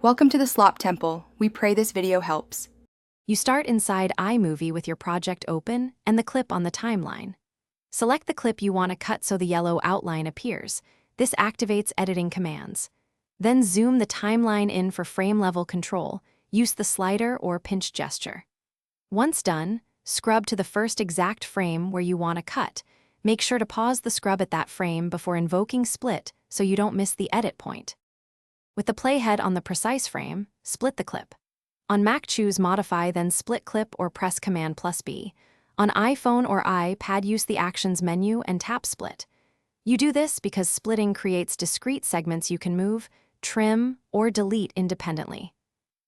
Welcome to the Slop Temple. We pray this video helps. You start inside iMovie with your project open and the clip on the timeline. Select the clip you want to cut so the yellow outline appears. This activates editing commands. Then zoom the timeline in for frame-level control. Use the slider or pinch gesture. Once done, scrub to the first exact frame where you want to cut. Make sure to pause the scrub at that frame before invoking split so you don't miss the edit point. With the playhead on the precise frame, split the clip. On Mac, choose Modify, then Split Clip or press Command+B. On iPhone or iPad, use the Actions menu and tap Split. You do this because splitting creates discrete segments you can move, trim, or delete independently.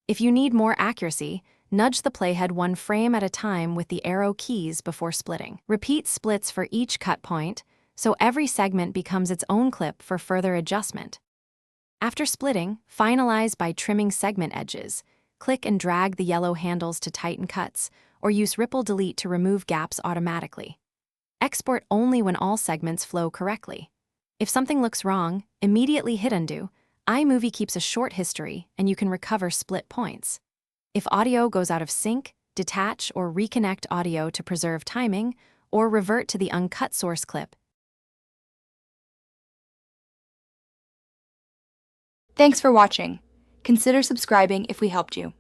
If you need more accuracy, nudge the playhead one frame at a time with the arrow keys before splitting. Repeat splits for each cut point, so every segment becomes its own clip for further adjustment. After splitting, finalize by trimming segment edges. Click and drag the yellow handles to tighten cuts, or use Ripple Delete to remove gaps automatically. Export only when all segments flow correctly. If something looks wrong, immediately hit Undo. iMovie keeps a short history, and you can recover split points. If audio goes out of sync, detach or reconnect audio to preserve timing, or revert to the uncut source clip. Thanks for watching. Consider subscribing if we helped you.